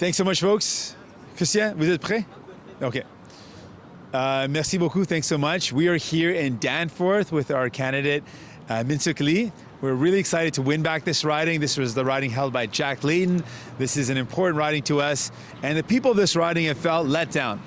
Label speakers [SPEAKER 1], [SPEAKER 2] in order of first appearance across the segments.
[SPEAKER 1] Thanks so much, folks. Christian, vous êtes prêts? Okay. Merci beaucoup. Thanks so much. We are here in Danforth with our candidate, Min Suk Lee. We're really excited to win back this riding. This was the riding held by Jack Layton. This is an important riding to us. And the people of this riding have felt let down.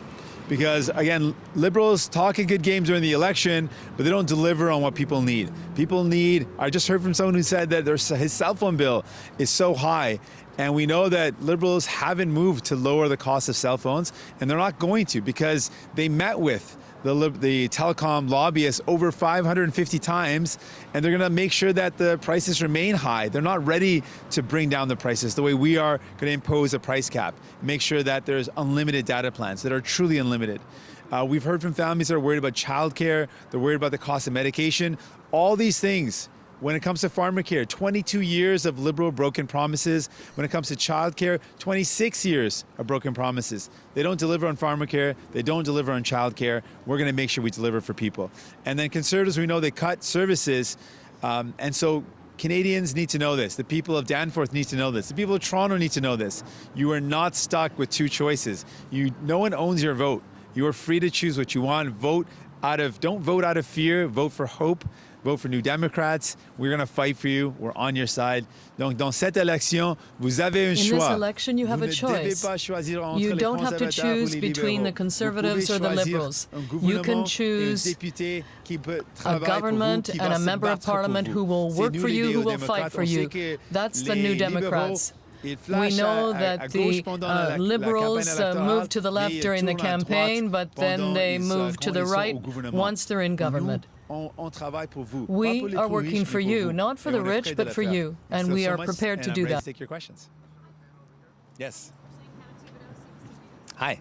[SPEAKER 1] Because again, Liberals talk a good game during the election, but they don't deliver on what people need. People need, I just heard from someone who said that his cell phone bill is so high. And we know that Liberals haven't moved to lower the cost of cell phones, and they're not going to because they met with the telecom lobbyists over 550 times, and they're gonna make sure that the prices remain high. They're not ready to bring down the prices the way we are gonna impose a price cap, make sure that there's unlimited data plans that are truly unlimited. We've heard from families that are worried about childcare, they're worried about the cost of medication, all these things. When it comes to pharmacare, 22 years of Liberal broken promises. When it comes to childcare, 26 years of broken promises. They don't deliver on pharmacare, they don't deliver on childcare. We're gonna make sure we deliver for people. And then Conservatives, we know they cut services, and so Canadians need to know this. The people of Danforth need to know this. The people of Toronto need to know this. You are not stuck with two choices. No one owns your vote. You are free to choose what you want. Don't vote out of fear, vote for hope. Vote for New Democrats. We're going to fight for you. We're on your side. Donc, dans cette élection, vous avez un choix.
[SPEAKER 2] In this election, you have a choice. You don't have to choose between the Conservatives or the Liberals. You can choose a government and a member of Parliament who will work for you, who will fight for you. That's the New Democrats. We know that the Liberals moved to the left during the campaign, but then they moved to the right once they're in government. We are working for you, not for the rich, but for you, and we are prepared to do that.
[SPEAKER 1] Take your questions. Yes. Hi.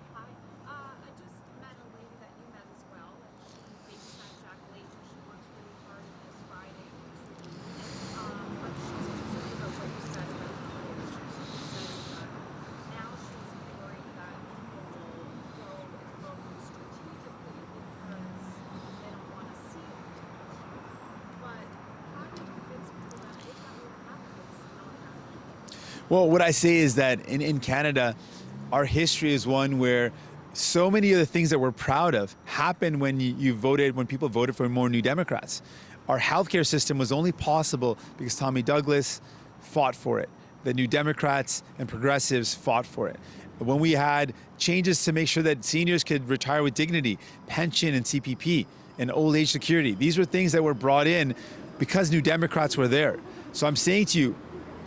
[SPEAKER 1] Well, what I say is that in Canada, our history is one where so many of the things that we're proud of happened when when people voted for more New Democrats. Our healthcare system was only possible because Tommy Douglas fought for it. The New Democrats and progressives fought for it. When we had changes to make sure that seniors could retire with dignity, pension and CPP and old age security, these were things that were brought in because New Democrats were there. So I'm saying to you,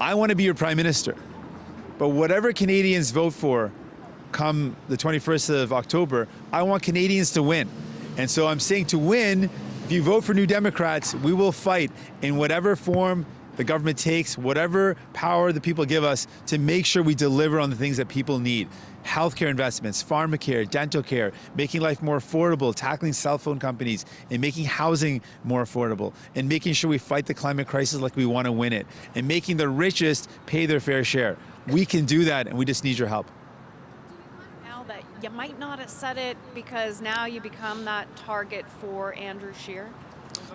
[SPEAKER 1] I want to be your prime minister, but whatever Canadians vote for come the 21st of October, I want Canadians to win. And so I'm saying to win, if you vote for New Democrats, we will fight in whatever form the government takes, whatever power the people give us to make sure we deliver on the things that people need. Healthcare investments, pharmacare, dental care, making life more affordable, tackling cell phone companies, and making housing more affordable, and making sure we fight the climate crisis like we want to win it, and making the richest pay their fair share. We can do that, and we just need your help.
[SPEAKER 3] Now that you might not have said it because now you become that target for Andrew Scheer?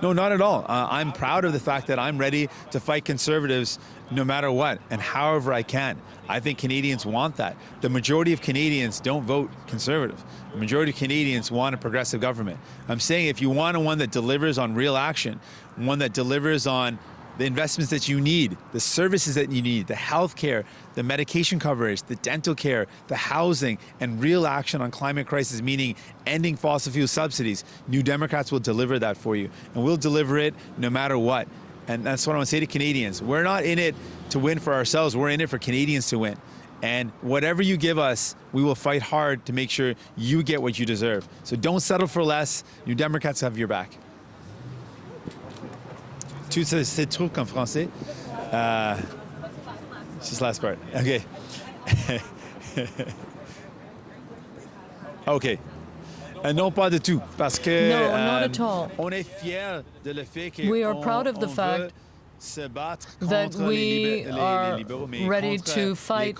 [SPEAKER 1] No, not at all. I'm proud of the fact that I'm ready to fight Conservatives no matter what and however I can. I think Canadians want that. The majority of Canadians don't vote Conservative. The majority of Canadians want a progressive government. I'm saying if you want one that delivers on real action, one that delivers on the investments that you need, the services that you need, the health care, the medication coverage, the dental care, the housing, and real action on climate crisis, meaning ending fossil fuel subsidies, New Democrats will deliver that for you. And we'll deliver it no matter what. And that's what I want to say to Canadians. We're not in it to win for ourselves. We're in it for Canadians to win. And whatever you give us, we will fight hard to make sure you get what you deserve. So don't settle for less. New Democrats have your back. Tu sais, c'est truc en français. Just last part. Okay. Okay. Non, pas du tout, parce que
[SPEAKER 2] no, not at all.
[SPEAKER 1] On est fiers de le fait que
[SPEAKER 2] we are proud of the fact that we are ready to fight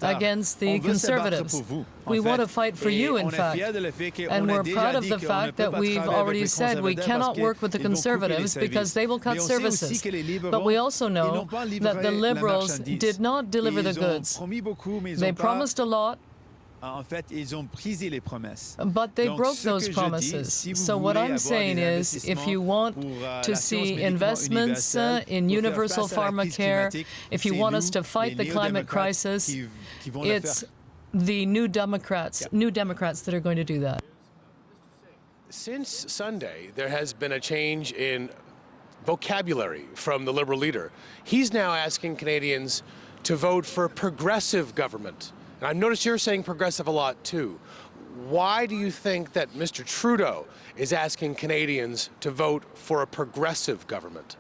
[SPEAKER 2] against the conservatives. We want to fight for you, in fact. And we're proud of the fact that we've already said we cannot work with the conservatives because they will cut services. But we also know that the Liberals did not deliver the goods. They promised a lot, but they broke those promises. So what I'm saying is, if you want to see investments in universal pharmacare, if you want us to fight the climate crisis, it's the New Democrats that are going to do that.
[SPEAKER 4] Since Sunday, there has been a change in vocabulary from the Liberal leader. He's now asking Canadians to vote for a progressive government. And I've noticed you're saying progressive a lot, too. Why do you think that Mr. Trudeau is asking Canadians to vote for a progressive government?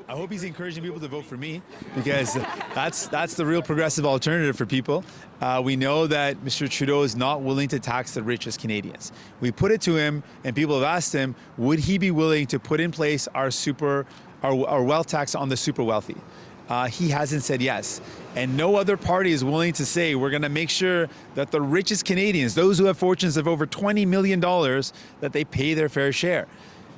[SPEAKER 1] I hope he's encouraging people to vote for me, because that's the real progressive alternative for people. We know that Mr. Trudeau is not willing to tax the richest Canadians. We put it to him, and people have asked him, would he be willing to put in place our wealth tax on the super wealthy? He hasn't said yes. And no other party is willing to say, we're going to make sure that the richest Canadians, those who have fortunes of over $20 million, that they pay their fair share.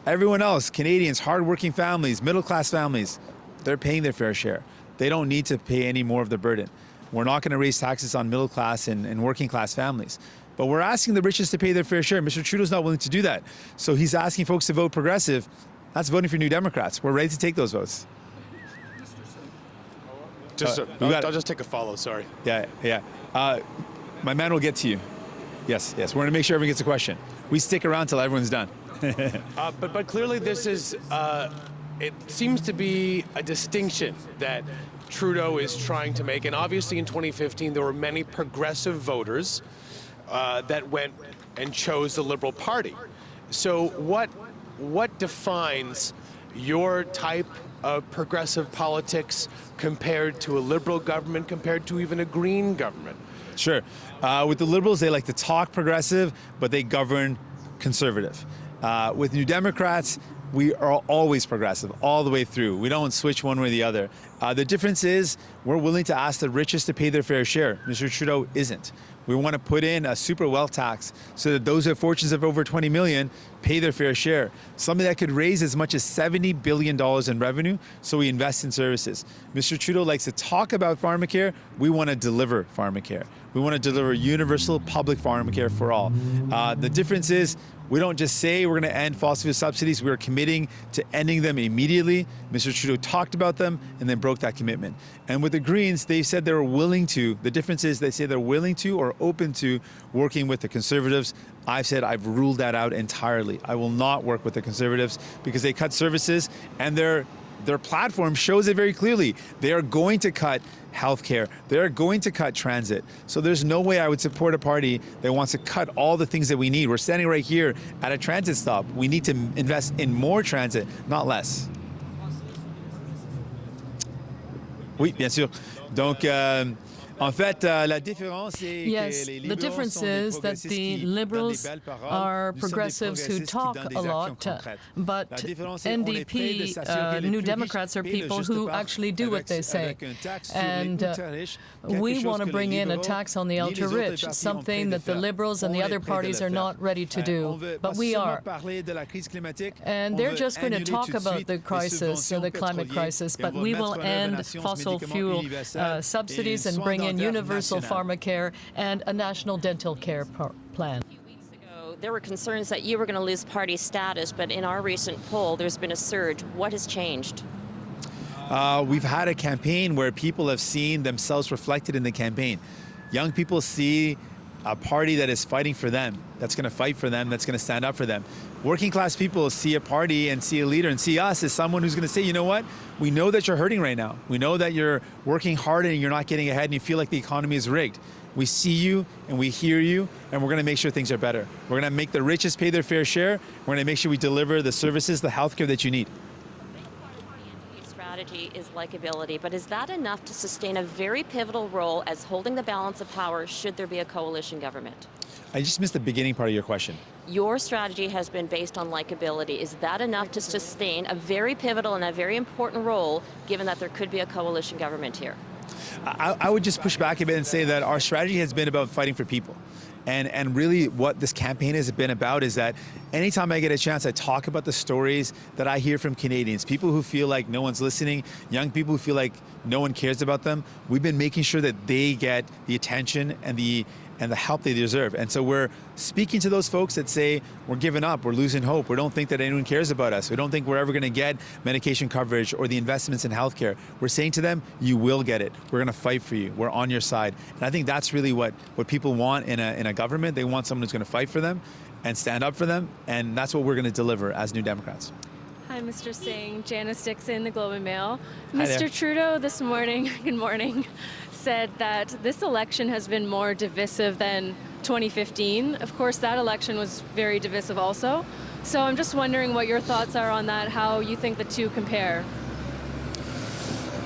[SPEAKER 1] Everyone else, Canadians, hardworking families, middle-class families, they're paying their fair share. They don't need to pay any more of the burden. We're not going to raise taxes on middle-class and working-class families. But we're asking the richest to pay their fair share. Mr. Trudeau's not willing to do that. So he's asking folks to vote progressive. That's voting for New Democrats. We're ready to take those votes.
[SPEAKER 4] I'll just take a follow, sorry.
[SPEAKER 1] Yeah. My man will get to you. Yes. We're going to make sure everyone gets a question. We stick around till everyone's done.
[SPEAKER 4] But clearly this is, it seems to be a distinction that Trudeau is trying to make. And obviously in 2015, there were many progressive voters that went and chose the Liberal Party. So what defines your type of progressive politics compared to a Liberal government, compared to even a Green government?
[SPEAKER 1] Sure. With the Liberals, they like to talk progressive, but they govern conservative. With New Democrats, we are always progressive, all the way through. We don't switch one way or the other. The difference is we're willing to ask the richest to pay their fair share. Mr. Trudeau isn't. We want to put in a super wealth tax so that those who have fortunes of over 20 million pay their fair share. Something that could raise as much as $70 billion in revenue, so we invest in services. Mr. Trudeau likes to talk about pharmacare. We want to deliver pharmacare. We want to deliver universal public pharmacare for all. The difference is we don't just say we're going to end fossil fuel subsidies. We're committing to ending them immediately. Mr. Trudeau talked about them and then broke that commitment. And with the Greens, they said they were willing to. The difference is they say they're willing to or open to working with the Conservatives. I've said I've ruled that out entirely. I will not work with the Conservatives because they cut services, and their platform shows it very clearly. They are going to cut healthcare. They're going to cut transit. So there's no way I would support a party that wants to cut all the things that we need. We're standing right here at a transit stop. We need to invest in more transit, not less. Oui, bien sûr. Donc, en fait, la différence est
[SPEAKER 2] yes,
[SPEAKER 1] que les
[SPEAKER 2] the
[SPEAKER 1] libéraux
[SPEAKER 2] difference
[SPEAKER 1] sont des
[SPEAKER 2] is that
[SPEAKER 1] progressistes
[SPEAKER 2] the
[SPEAKER 1] qui
[SPEAKER 2] liberals
[SPEAKER 1] donnent des belles paroles.
[SPEAKER 2] are
[SPEAKER 1] Nous sommes des
[SPEAKER 2] progressives who
[SPEAKER 1] progressistes qui
[SPEAKER 2] talk
[SPEAKER 1] donnent des
[SPEAKER 2] a
[SPEAKER 1] actions
[SPEAKER 2] lot,
[SPEAKER 1] concrètes.
[SPEAKER 2] but
[SPEAKER 1] La différence est qu'on est prêt de
[SPEAKER 2] NDP,
[SPEAKER 1] s'assurer que les
[SPEAKER 2] New
[SPEAKER 1] plus
[SPEAKER 2] Democrats are
[SPEAKER 1] riches paient le
[SPEAKER 2] people
[SPEAKER 1] juste
[SPEAKER 2] who
[SPEAKER 1] part
[SPEAKER 2] actually do what they say.
[SPEAKER 1] avec un taxe sur les
[SPEAKER 2] And
[SPEAKER 1] ultra-riches, quelque
[SPEAKER 2] we
[SPEAKER 1] chose
[SPEAKER 2] want to
[SPEAKER 1] que
[SPEAKER 2] bring
[SPEAKER 1] les
[SPEAKER 2] in a
[SPEAKER 1] libéraux
[SPEAKER 2] tax on the
[SPEAKER 1] ni les autres
[SPEAKER 2] ultra-rich,
[SPEAKER 1] partis ont
[SPEAKER 2] something
[SPEAKER 1] prêt de
[SPEAKER 2] that the
[SPEAKER 1] faire.
[SPEAKER 2] liberals and
[SPEAKER 1] On
[SPEAKER 2] the
[SPEAKER 1] est
[SPEAKER 2] other
[SPEAKER 1] prêt de
[SPEAKER 2] parties
[SPEAKER 1] le
[SPEAKER 2] are
[SPEAKER 1] faire.
[SPEAKER 2] not ready to
[SPEAKER 1] On
[SPEAKER 2] do,
[SPEAKER 1] veut
[SPEAKER 2] but
[SPEAKER 1] pas
[SPEAKER 2] we
[SPEAKER 1] seulement
[SPEAKER 2] are.
[SPEAKER 1] parler de la crise climatique,
[SPEAKER 2] And
[SPEAKER 1] on
[SPEAKER 2] they're
[SPEAKER 1] veut
[SPEAKER 2] just going to
[SPEAKER 1] annuler
[SPEAKER 2] talk
[SPEAKER 1] tout de
[SPEAKER 2] about
[SPEAKER 1] suite
[SPEAKER 2] the
[SPEAKER 1] les
[SPEAKER 2] crisis,
[SPEAKER 1] subventions
[SPEAKER 2] the climate
[SPEAKER 1] pétrolières,
[SPEAKER 2] crisis,
[SPEAKER 1] et
[SPEAKER 2] but
[SPEAKER 1] on va
[SPEAKER 2] we
[SPEAKER 1] mettre
[SPEAKER 2] will
[SPEAKER 1] en œuvre un
[SPEAKER 2] end
[SPEAKER 1] assurance
[SPEAKER 2] fossil
[SPEAKER 1] médicaments
[SPEAKER 2] fuel
[SPEAKER 1] universelle
[SPEAKER 2] subsidies
[SPEAKER 1] et
[SPEAKER 2] and
[SPEAKER 1] soins
[SPEAKER 2] bring in
[SPEAKER 1] dentaires
[SPEAKER 2] universal
[SPEAKER 1] nationaux.
[SPEAKER 2] pharmacare and a national dental care plan.
[SPEAKER 5] There were concerns that you were going to lose party status, but in our recent poll, there's been a surge. What has changed?
[SPEAKER 1] We've had a campaign where people have seen themselves reflected in the campaign. Young people see a party that is fighting for them, that's going to fight for them, that's going to stand up for them. Working class people see a party and see a leader and see us as someone who's going to say, you know what, we know that you're hurting right now. We know that you're working hard and you're not getting ahead and you feel like the economy is rigged. We see you and we hear you, and we're going to make sure things are better. We're going to make the richest pay their fair share. We're going to make sure we deliver the services, the healthcare that you need.
[SPEAKER 5] strategy is likability, but is that enough to sustain a very pivotal role as holding the balance of power should there be a coalition government?
[SPEAKER 1] I just missed the beginning part of your question.
[SPEAKER 5] Your strategy has been based on likability. Is that enough to sustain a very pivotal and a very important role, given that there could be a coalition government here?
[SPEAKER 1] I would just push back a bit and say that our strategy has been about fighting for people. And really what this campaign has been about is that anytime I get a chance, I talk about the stories that I hear from Canadians, people who feel like no one's listening, young people who feel like no one cares about them. We've been making sure that they get the attention and the help they deserve. And so we're speaking to those folks that say, we're giving up, we're losing hope, we don't think that anyone cares about us, we don't think we're ever gonna get medication coverage or the investments in healthcare. We're saying to them, you will get it. We're gonna fight for you, we're on your side. And I think that's really what people want in a government. They want someone who's gonna fight for them and stand up for them, and that's what we're gonna deliver as New Democrats.
[SPEAKER 6] Hi, Mr. Singh. Janice Dixon, the Globe and Mail.
[SPEAKER 1] Hi there.
[SPEAKER 6] Mr. Trudeau this morning, good morning, said that this election has been more divisive than 2015. Of course, that election was very divisive also. So I'm just wondering what your thoughts are on that, how you think the two compare.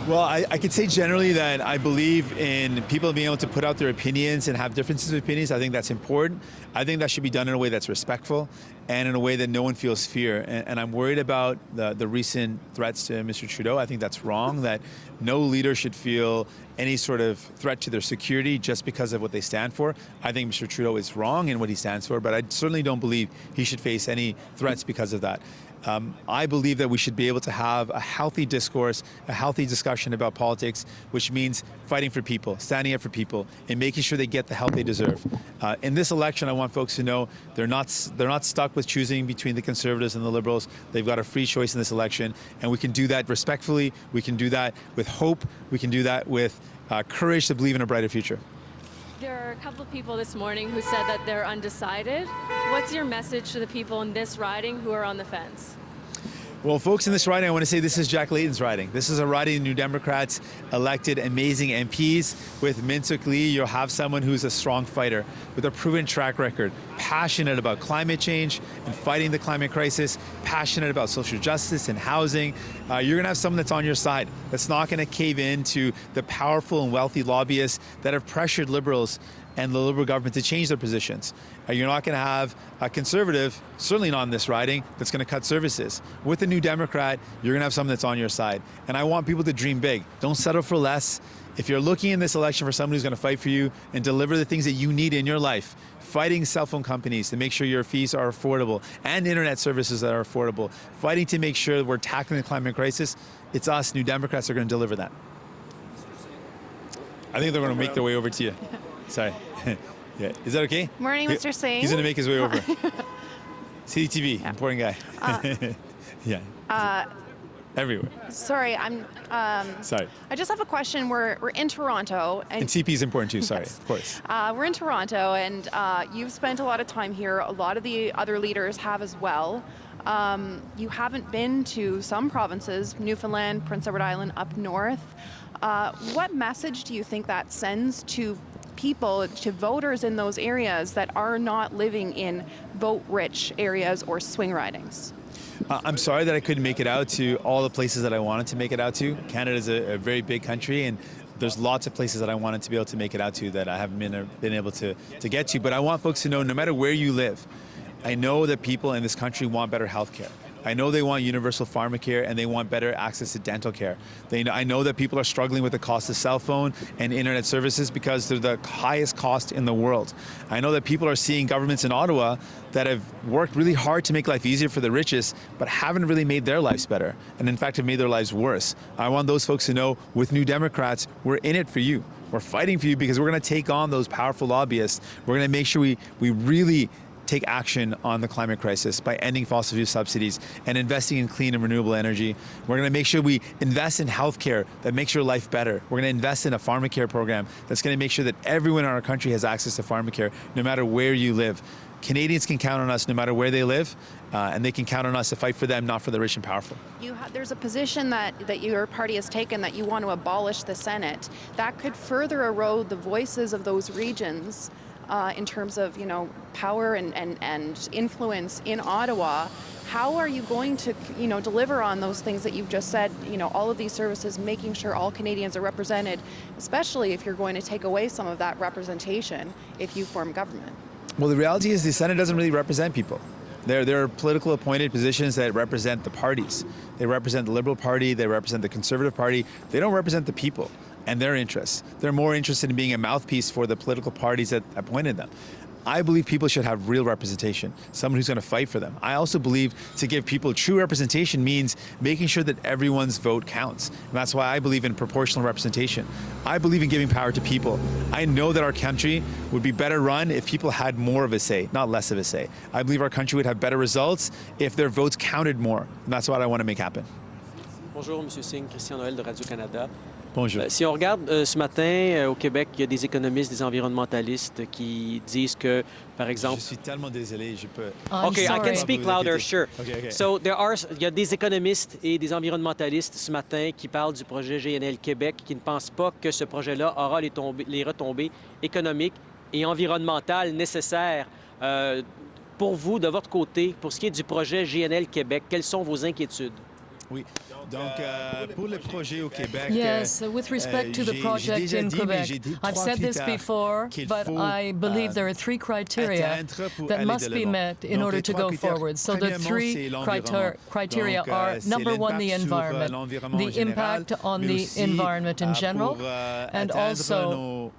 [SPEAKER 1] Well, I could say generally that I believe in people being able to put out their opinions and have differences of opinions. I think that's important. I think that should be done in a way that's respectful and in a way that no one feels fear. And I'm worried about the recent threats to Mr. Trudeau. I think that's wrong, that no leader should feel any sort of threat to their security just because of what they stand for. I think Mr. Trudeau is wrong in what he stands for, but I certainly don't believe he should face any threats because of that. I believe that we should be able to have a healthy discourse, a healthy discussion about politics, which means fighting for people, standing up for people, and making sure they get the help they deserve. In this election, I want folks to know they're not stuck with choosing between the Conservatives and the Liberals. They've got a free choice in this election, and we can do that respectfully. We can do that with hope. We can do that with courage to believe in a brighter future.
[SPEAKER 6] There are a couple of people this morning who said that they're undecided. What's your message to the people in this riding who are on the fence?
[SPEAKER 1] Well, folks, in this riding, I want to say this is Jack Layton's riding. This is a riding of New Democrats elected amazing MPs. With Min-Suk Lee, you'll have someone who's a strong fighter with a proven track record, passionate about climate change and fighting the climate crisis, passionate about social justice and housing. You're going to have someone that's on your side, that's not going to cave in to the powerful and wealthy lobbyists that have pressured Liberals and the Liberal government to change their positions. You're not going to have a Conservative, certainly not in this riding, that's going to cut services. With the New Democrat, you're going to have someone that's on your side. And I want people to dream big. Don't settle for less. If you're looking in this election for someone who's going to fight for you and deliver the things that you need in your life, fighting cell phone companies to make sure your fees are affordable and internet services that are affordable, fighting to make sure that we're tackling the climate crisis, it's us, New Democrats, are going to deliver that. I think they're going to make their way over to you. Sorry. Yeah. Is that okay?
[SPEAKER 3] Morning, Mr. Singh.
[SPEAKER 1] He's going to make his way over. CTV, yeah. Important guy. Yeah. Everywhere.
[SPEAKER 3] Sorry,
[SPEAKER 1] Sorry.
[SPEAKER 3] I just have a question. We're in Toronto.
[SPEAKER 1] And CP is important too, sorry,
[SPEAKER 3] Yes.
[SPEAKER 1] of course.
[SPEAKER 3] We're in Toronto, and you've spent a lot of time here. A lot of the other leaders have as well. You haven't been to some provinces, Newfoundland, Prince Edward Island, up north. What message do you think that sends to people, to voters in those areas that are not living in vote-rich areas or swing ridings?
[SPEAKER 1] I'm sorry that I couldn't make it out to all the places that I wanted to make it out to. Canada is a very big country, and there's lots of places that I wanted to be able to make it out to that I haven't been able to get to. But I want folks to know, no matter where you live, I know that people in this country want better health care. I know they want universal pharmacare and they want better access to dental care. I know that people are struggling with the cost of cell phone and internet services because they're the highest cost in the world. I know that people are seeing governments in Ottawa that have worked really hard to make life easier for the richest, but haven't really made their lives better, and in fact have made their lives worse. I want those folks to know, with New Democrats, we're in it for you. We're fighting for you because we're going to take on those powerful lobbyists. We're going to make sure we really take action on the climate crisis by ending fossil fuel subsidies and investing in clean and renewable energy. We're going to make sure we invest in healthcare that makes your life better. We're going to invest in a pharmacare program that's going to make sure that everyone in our country has access to pharmacare, no matter where you live. Canadians can count on us no matter where they live, and they can count on us to fight for them, not for the rich and powerful.
[SPEAKER 3] There's a position that your party has taken that you want to abolish the Senate. That could further erode the voices of those regions in terms of, power and influence in Ottawa, how are you going to, deliver on those things that you've just said, all of these services, making sure all Canadians are represented, especially if you're going to take away some of that representation if you form government?
[SPEAKER 1] Well, the reality is the Senate doesn't really represent people. There are political appointed positions that represent the parties. They represent the Liberal Party, they represent the Conservative Party. They don't represent the people and their interests. They're more interested in being a mouthpiece for the political parties that appointed them. I believe people should have real representation, someone who's going to fight for them. I also believe to give people true representation means making sure that everyone's vote counts. And that's why I believe in proportional representation. I believe in giving power to people. I know that our country would be better run if people had more of a say, not less of a say. I believe our country would have better results if their votes counted more. And that's what I want to make happen.
[SPEAKER 7] Bonjour, Monsieur Singh, Christian Noël de Radio-Canada.
[SPEAKER 1] Bonjour.
[SPEAKER 7] Si on regarde ce matin au Québec, il y a des économistes, des environnementalistes qui disent que, par exemple...
[SPEAKER 1] Je suis tellement désolé, je peux...
[SPEAKER 7] Okay, I can speak louder, sure.
[SPEAKER 1] Okay.
[SPEAKER 7] So il y a des économistes et des environnementalistes ce matin qui parlent du projet GNL Québec, qui ne pensent pas que ce projet-là aura les retombées économiques et environnementales nécessaires. Pour vous, de votre côté, pour ce qui est du projet GNL Québec, quelles sont vos inquiétudes?
[SPEAKER 1] Oui. Donc, pour le projet au Québec,
[SPEAKER 2] yes, with respect to the project in Quebec, I've said this before, but I believe there are three criteria that must be met in order to go forward. So the three criteria are, number one, the environment, the impact on the environment in general, and also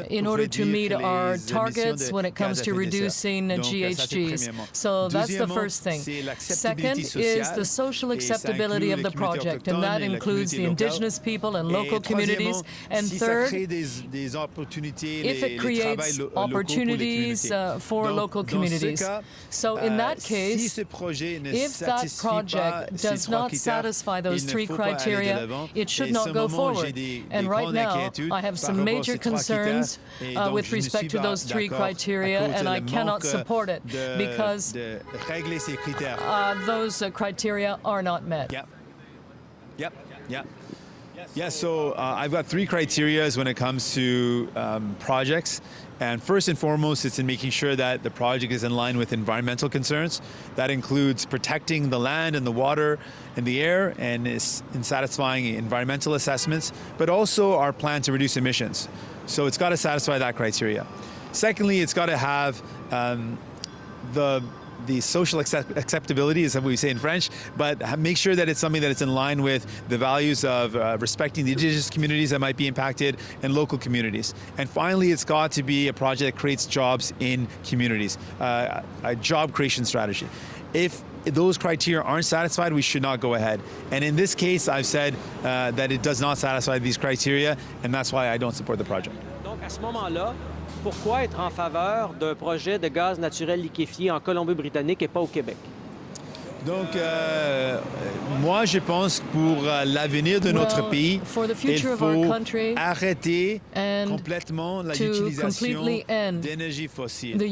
[SPEAKER 2] in order to meet our targets when it comes to reducing GHGs. So that's the first thing. Second is the social acceptability of the project, and that includes the Indigenous people and local communities. And third, if it creates opportunities for local communities. So in that case, if that project does not satisfy those three criteria, it should not go forward. And right now, I have some major concerns with respect to those three criteria, and I cannot support it because those criteria are not met.
[SPEAKER 1] Yeah, so I've got three criteria when it comes to projects. And first and foremost, it's in making sure that the project is in line with environmental concerns. That includes protecting the land and the water and the air, and is in satisfying environmental assessments, but also our plan to reduce emissions. So it's got to satisfy that criteria. Secondly, it's got to have the social acceptability, is what we say in French, but make sure that it's something that it's in line with the values of respecting the Indigenous communities that might be impacted and local communities. And finally, it's got to be a project that creates jobs in communities, a job creation strategy. If those criteria aren't satisfied, we should not go ahead. And in this case, I've said that it does not satisfy these criteria, and that's why I don't support the project.
[SPEAKER 7] Donc, à ce moment-là, pourquoi être en faveur d'un projet de gaz naturel liquéfié en Colombie-Britannique et pas au Québec?
[SPEAKER 1] Donc, moi, je pense que pour l'avenir de notre pays, il faut arrêter complètement l'utilisation d'énergie fossile.
[SPEAKER 2] Et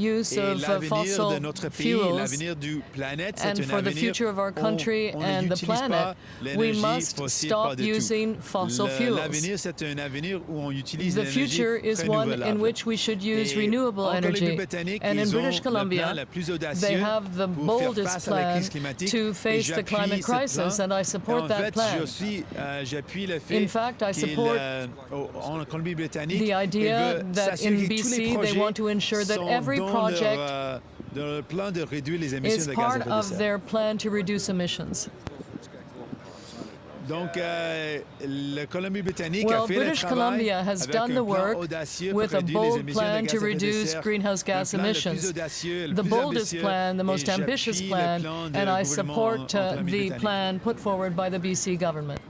[SPEAKER 1] l'avenir de notre pays, l'avenir du planète, c'est un avenir où on n'utilise pas l'énergie fossile pas du tout. L'avenir, c'est un avenir où on utilise l'énergie renouvelable.
[SPEAKER 2] In which we should use renewable energy. And in British Columbia, they have the boldest plan to face the climate crisis, and I support that plan. In fact, I support the idea that in BC they want to ensure that every project is part of their plan to reduce emissions.
[SPEAKER 1] Donc,
[SPEAKER 2] British Columbia has done the work with a bold plan to reduce greenhouse gas emissions. The boldest plan, the most ambitious plan, and I support the plan put forward by the BC government.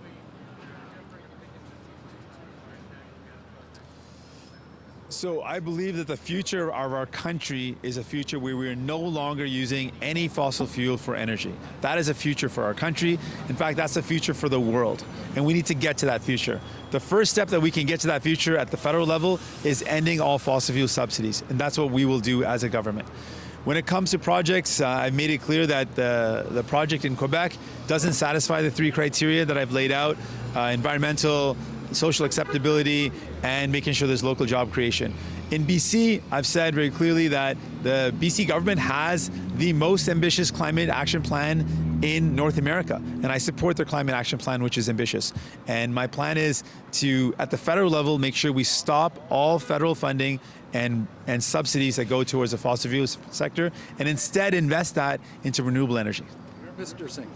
[SPEAKER 1] So I believe that the future of our country is a future where we are no longer using any fossil fuel for energy. That is a future for our country. In fact, that's the future for the world. And we need to get to that future. The first step that we can get to that future at the federal level is ending all fossil fuel subsidies. And that's what we will do as a government. When it comes to projects, I've made it clear that the project in Quebec doesn't satisfy the three criteria that I've laid out: environmental, social acceptability, and making sure there's local job creation. In BC, I've said very clearly that the BC government has the most ambitious climate action plan in North America. And I support their climate action plan, which is ambitious. And my plan is to, at the federal level, make sure we stop all federal funding and subsidies that go towards the fossil fuels sector, and instead invest that into renewable energy.
[SPEAKER 8] Mr. Singh,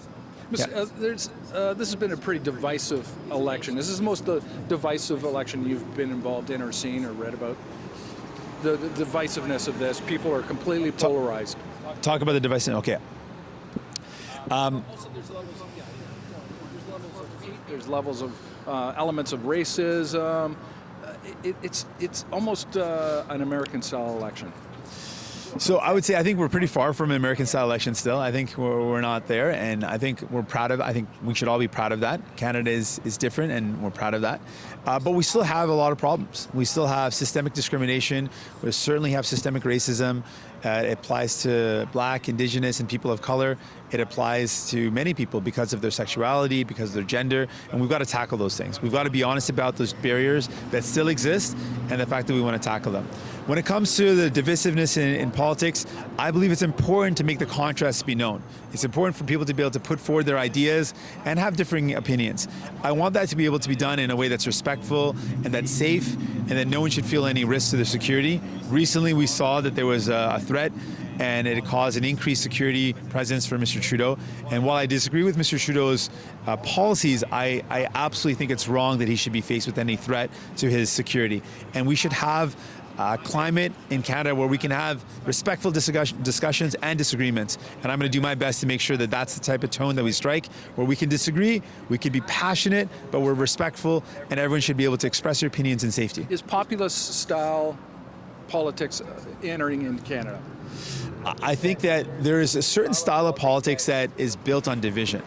[SPEAKER 1] Yeah.
[SPEAKER 8] this has been a pretty divisive election. This is the most divisive election you've been involved in or seen or read about. The divisiveness of this, people are completely polarized.
[SPEAKER 1] Talk about the divisiveness, okay.
[SPEAKER 8] There's levels of elements of racism. It's almost an American-style election.
[SPEAKER 1] So I would say I think we're pretty far from an American-style election still. I think we're not there, and I think we're proud of. I think we should all be proud of that. Canada is different, and we're proud of that. But we still have a lot of problems. We still have systemic discrimination. We certainly have systemic racism. It applies to Black, Indigenous, and people of color. It applies to many people because of their sexuality, because of their gender, and we've got to tackle those things. We've got to be honest about those barriers that still exist and the fact that we want to tackle them. When it comes to the divisiveness in politics, I believe it's important to make the contrasts be known. It's important for people to be able to put forward their ideas and have differing opinions. I want that to be able to be done in a way that's respectful and that's safe, and that no one should feel any risk to their security. Recently, we saw that there was a threat, and it caused an increased security presence for Mr. Trudeau. And while I disagree with Mr. Trudeau's policies, I absolutely think it's wrong that he should be faced with any threat to his security. And we should have climate in Canada where we can have respectful discussions and disagreements. And I'm going to do my best to make sure that that's the type of tone that we strike, where we can disagree, we can be passionate, but we're respectful, and everyone should be able to express their opinions in safety.
[SPEAKER 8] Is populist-style politics entering in Canada?
[SPEAKER 1] I think that there is a certain style of politics that is built on division,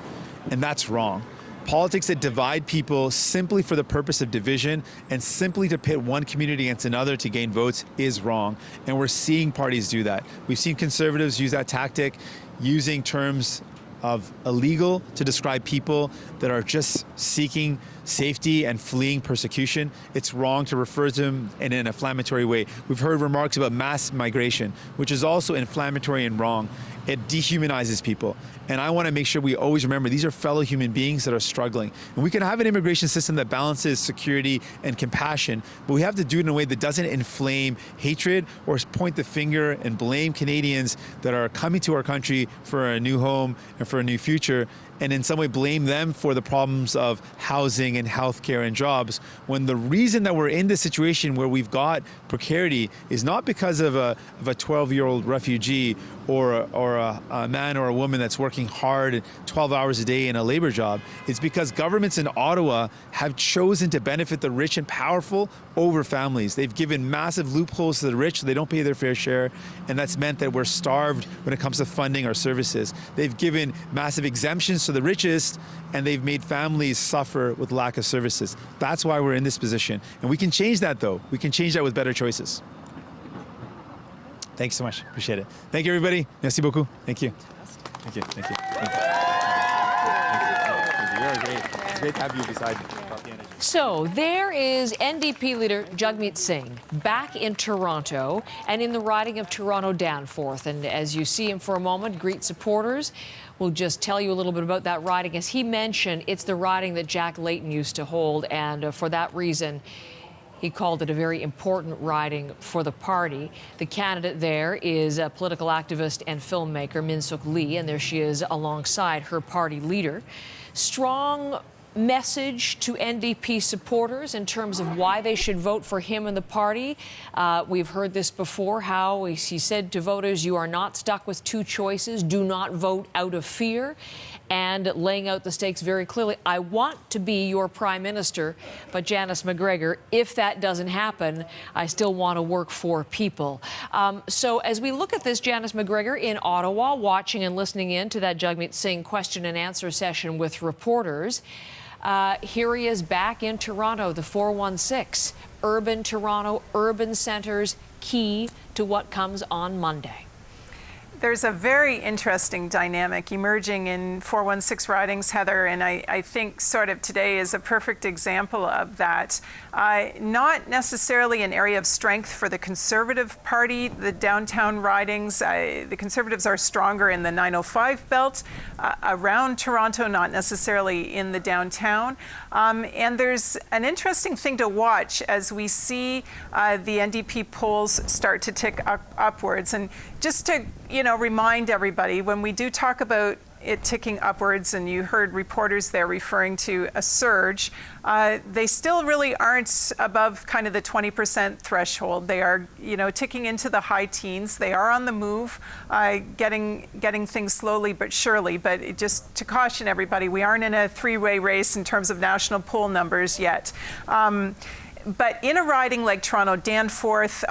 [SPEAKER 1] and that's wrong. Politics that divide people simply for the purpose of division and simply to pit one community against another to gain votes is wrong. And we're seeing parties do that. We've seen Conservatives use that tactic, using terms of illegal to describe people that are just seeking safety and fleeing persecution. It's wrong to refer to them in an inflammatory way. We've heard remarks about mass migration, which is also inflammatory and wrong. It dehumanizes people. And I want to make sure we always remember these are fellow human beings that are struggling. And we can have an immigration system that balances security and compassion, but we have to do it in a way that doesn't inflame hatred or point the finger and blame Canadians that are coming to our country for a new home and for a new future, and in some way blame them for the problems of housing and healthcare and jobs, when the reason that we're in this situation where we've got precarity is not because of a 12-year-old refugee or a man or a woman that's working hard 12 hours a day in a labor job. It's because governments in Ottawa have chosen to benefit the rich and powerful over families. They've given massive loopholes to the rich so they don't pay their fair share, and that's meant that we're starved when it comes to funding our services. They've given massive exemptions to the richest, and they've made families suffer with lack of services. That's why we're in this position. And we can change that, though. We can change that with better choices. Thanks so much. Appreciate it. Thank you, everybody. Merci beaucoup. Thank you. Thank you. Thank you. Thank you. You're great. It's great to have you beside me.
[SPEAKER 2] So there is NDP leader Jagmeet Singh back in Toronto and in the riding of Toronto-Danforth. And as you see him for a moment, greet supporters. We'll just tell you a little bit about that riding. As he mentioned, it's the riding that Jack Layton used to hold, and for that reason, he called it a very important riding for the party. The candidate there is a political activist and filmmaker, Min Suk Lee, and there she is alongside her party leader. Strong message to NDP supporters in terms of why they should vote for him and the party. We've heard this before, how he said to voters, you are not stuck with two choices. Do not vote out of fear. And laying out the stakes very clearly. I want to be your prime minister, but Janice McGregor, if that doesn't happen, I still want to work for people. So as we look at this, Janice McGregor in Ottawa, watching and listening in to that Jagmeet Singh question and answer session with reporters, here he is back in Toronto, the 416. Urban Toronto, urban centres, key to what comes on Monday.
[SPEAKER 9] There's a very interesting dynamic emerging in 416 ridings, Heather, and I think sort of today is a perfect example of that. Not necessarily an area of strength for the Conservative Party, the downtown ridings. The Conservatives are stronger in the 905 belt around Toronto, not necessarily in the downtown. And there's an interesting thing to watch as we see the NDP polls start to tick upwards. And just to, remind everybody, when we do talk about it ticking upwards, and you heard reporters there referring to a surge, they still really aren't above kind of the 20% threshold. They are, ticking into the high teens. They are on the move, getting things slowly but surely. But just to caution everybody, we aren't in a three-way race in terms of national poll numbers yet. But in a riding like Toronto Danforth,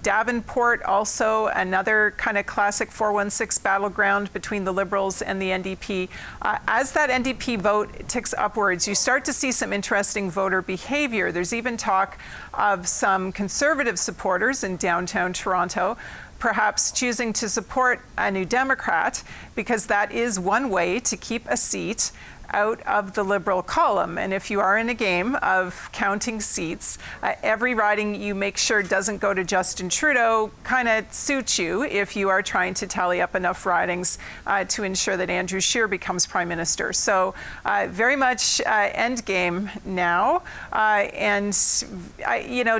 [SPEAKER 9] Davenport, also another kind of classic 416 battleground between the Liberals and the NDP. As that NDP vote ticks upwards, you start to see some interesting voter behavior. There's even talk of some Conservative supporters in downtown Toronto perhaps choosing to support a New Democrat, because that is one way to keep a seat out of the Liberal column. And if you are in a game of counting seats, every riding you make sure doesn't go to Justin Trudeau kind of suits you if you are trying to tally up enough ridings to ensure that Andrew Scheer becomes Prime Minister. So very much end game now.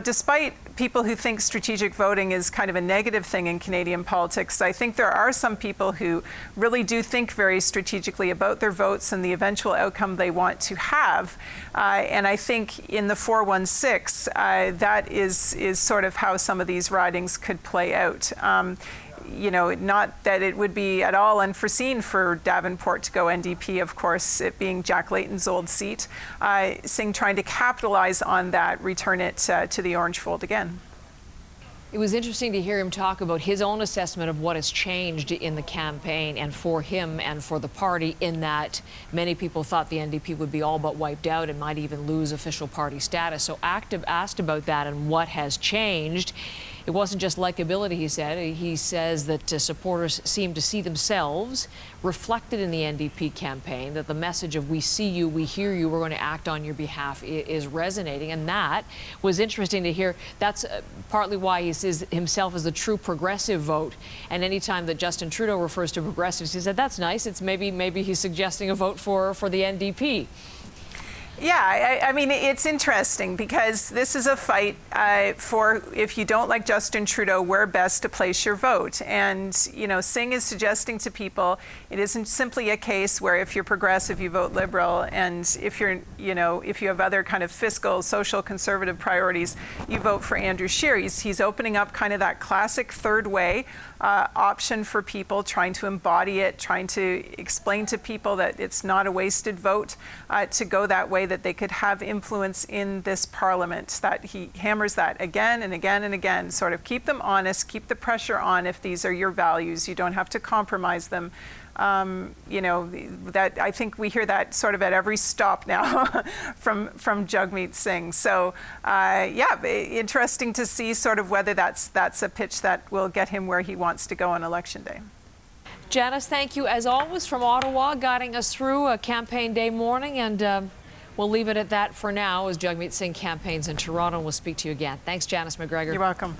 [SPEAKER 9] Despite people who think strategic voting is kind of a negative thing in Canadian politics, I think there are some people who really do think very strategically about their votes and the eventual outcome they want to have. And I think in the 416, that is sort of how some of these ridings could play out. Not that it would be at all unforeseen for Davenport to go NDP, of course, it being Jack Layton's old seat. Singh trying to capitalize on that, return it to the Orange fold again.
[SPEAKER 10] It was interesting to hear him talk about his own assessment of what has changed in the campaign and for him and for the party, in that many people thought the NDP would be all but wiped out and might even lose official party status. So asked about that and what has changed. It wasn't just likability, he said. He says that supporters seem to see themselves reflected in the NDP campaign, that the message of "we see you, we hear you, we're going to act on your behalf" is resonating. And that was interesting to hear. That's partly why he sees himself as a true progressive vote. And anytime that Justin Trudeau refers to progressives, he said, that's nice. It's maybe he's suggesting a vote for the NDP.
[SPEAKER 9] Yeah, I mean, it's interesting because this is a fight for, if you don't like Justin Trudeau, where best to place your vote. And, Singh is suggesting to people it isn't simply a case where if you're progressive, you vote Liberal, and if you're, if you have other kind of fiscal, social, conservative priorities, you vote for Andrew Scheer. He's opening up kind of that classic third way option for people, trying to embody it, trying to explain to people that it's not a wasted vote to go that way, that they could have influence in this parliament. That he hammers that again and again and again, sort of keep them honest, keep the pressure on. If these are your values, you don't have to compromise them. That I think we hear that sort of at every stop now from Jagmeet Singh. So interesting to see sort of whether that's a pitch that will get him where he wants to go on election day.
[SPEAKER 10] Janice, thank you as always from Ottawa, guiding us through a campaign day morning, and we'll leave it at that for now as Jagmeet Singh campaigns in Toronto. We'll speak to you again. Thanks, Janice McGregor.
[SPEAKER 9] You're welcome.